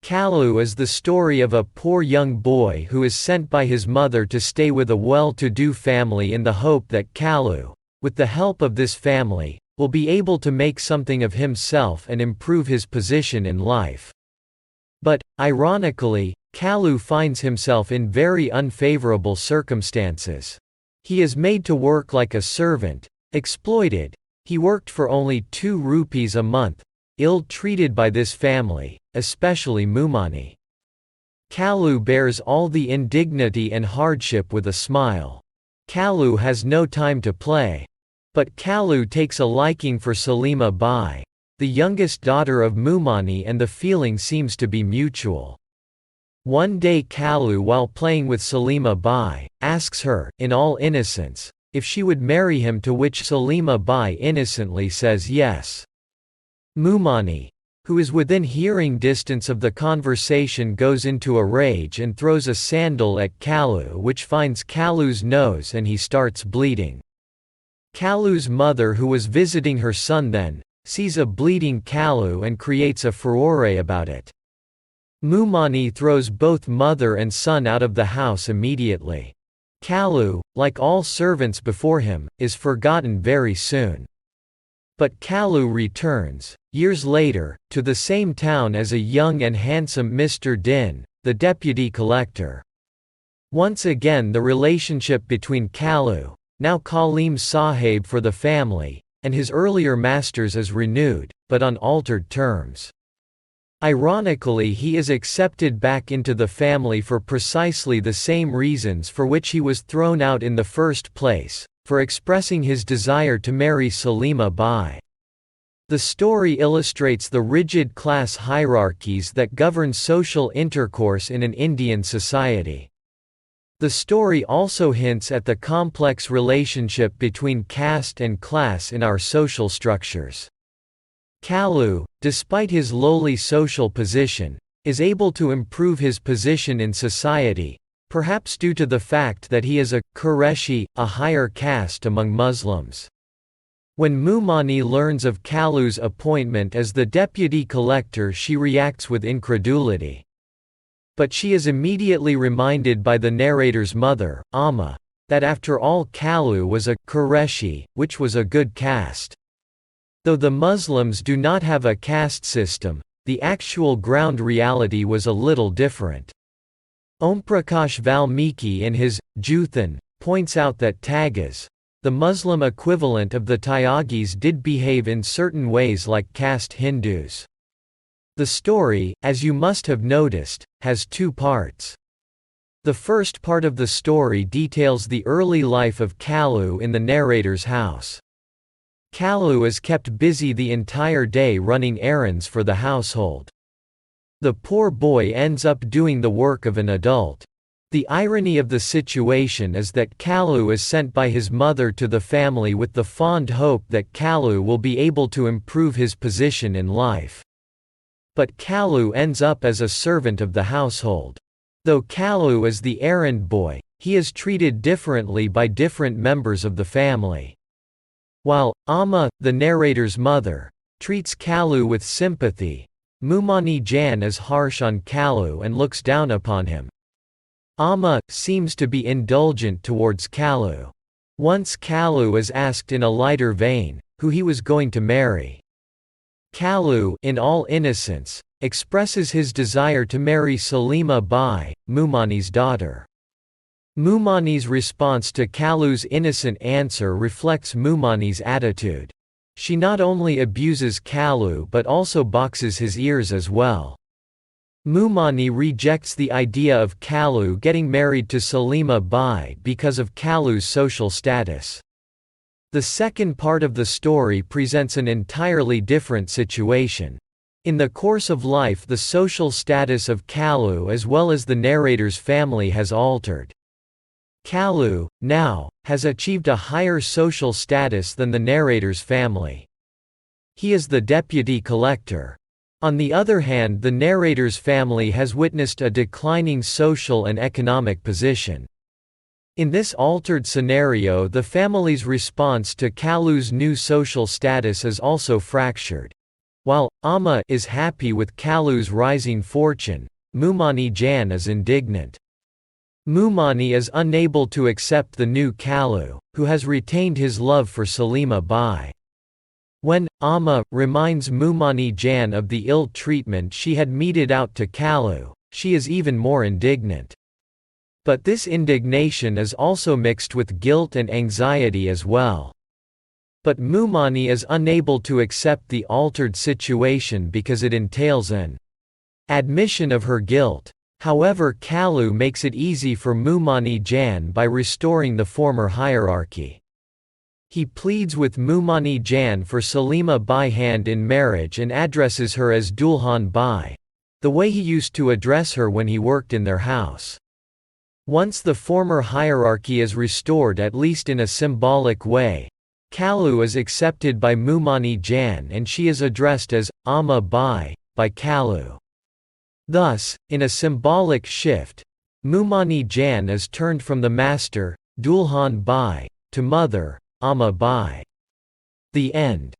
Kallu is the story of a poor young boy who is sent by his mother to stay with a well-to-do family in the hope that Kallu, with the help of this family, will be able to make something of himself and improve his position in life. But, ironically, Kallu finds himself in very unfavorable circumstances. He is made to work like a servant, exploited. He worked for only 2 rupees a month, ill-treated by this family, especially Mumani. Kallu bears all the indignity and hardship with a smile. Kallu has no time to play. But Kallu takes a liking for Salima Bai, the youngest daughter of Mumani, and the feeling seems to be mutual. One day Kallu, while playing with Salima Bai, asks her, in all innocence, if she would marry him, to which Salima Bai innocently says yes. Mumani, who is within hearing distance of the conversation, goes into a rage and throws a sandal at Kallu, which finds Kallu's nose and he starts bleeding. Kallu's mother, who was visiting her son then, sees a bleeding Kallu and creates a furore about it. Mumani throws both mother and son out of the house immediately. Kallu, like all servants before him, is forgotten very soon. But Kallu returns, years later, to the same town as a young and handsome Mr. Din, the deputy collector. Once again the relationship between Kallu, now Kalim Sahib for the family, and his earlier masters is renewed, but on altered terms. Ironically, he is accepted back into the family for precisely the same reasons for which he was thrown out in the first place, for expressing his desire to marry Salima Bai. The story illustrates the rigid class hierarchies that govern social intercourse in an Indian society. The story also hints at the complex relationship between caste and class in our social structures. Kallu, despite his lowly social position, is able to improve his position in society, perhaps due to the fact that he is a Qureshi, a higher caste among Muslims. When Mumani learns of Kallu's appointment as the deputy collector, she reacts with incredulity. But she is immediately reminded by the narrator's mother, Amma, that after all Kallu was a Qureshi, which was a good caste. Though the Muslims do not have a caste system, the actual ground reality was a little different. Omprakash Valmiki in his Juthan points out that Tagas, the Muslim equivalent of the Tyagis, did behave in certain ways like caste Hindus. The story, as you must have noticed, has 2 parts. The first part of the story details the early life of Kallu in the narrator's house. Kallu is kept busy the entire day running errands for the household. The poor boy ends up doing the work of an adult. The irony of the situation is that Kallu is sent by his mother to the family with the fond hope that Kallu will be able to improve his position in life. But Kallu ends up as a servant of the household. Though Kallu is the errand boy, he is treated differently by different members of the family. While Amma, the narrator's mother, treats Kallu with sympathy, Mumani Jan is harsh on Kallu and looks down upon him. Amma seems to be indulgent towards Kallu. Once Kallu is asked in a lighter vein who he was going to marry. Kallu, in all innocence, expresses his desire to marry Salima Bai, Mumani's daughter. Mumani's response to Kallu's innocent answer reflects Mumani's attitude. She not only abuses Kallu but also boxes his ears as well. Mumani rejects the idea of Kallu getting married to Salima Bai because of Kallu's social status. The second part of the story presents an entirely different situation. In the course of life, the social status of Kallu as well as the narrator's family has altered. Kallu, now, has achieved a higher social status than the narrator's family. He is the deputy collector. On the other hand, the narrator's family has witnessed a declining social and economic position. In this altered scenario, the family's response to Kallu's new social status is also fractured. While Amma is happy with Kallu's rising fortune, Mumani Jan is indignant. Mumani is unable to accept the new Kallu, who has retained his love for Salima Bai. When Amma reminds Mumani Jan of the ill treatment she had meted out to Kallu, she is even more indignant. But this indignation is also mixed with guilt and anxiety as well. But Mumani is unable to accept the altered situation because it entails an admission of her guilt. However, Kallu makes it easy for Mumani Jan by restoring the former hierarchy. He pleads with Mumani Jan for Salima Bai hand in marriage and addresses her as Dulhan Bai, the way he used to address her when he worked in their house. Once the former hierarchy is restored, at least in a symbolic way, Kallu is accepted by Mumani Jan and she is addressed as Amma Bai by Kallu. Thus, in a symbolic shift, Mumani Jan is turned from the master, Dulhan Bai, to mother, Amma Bai. The end.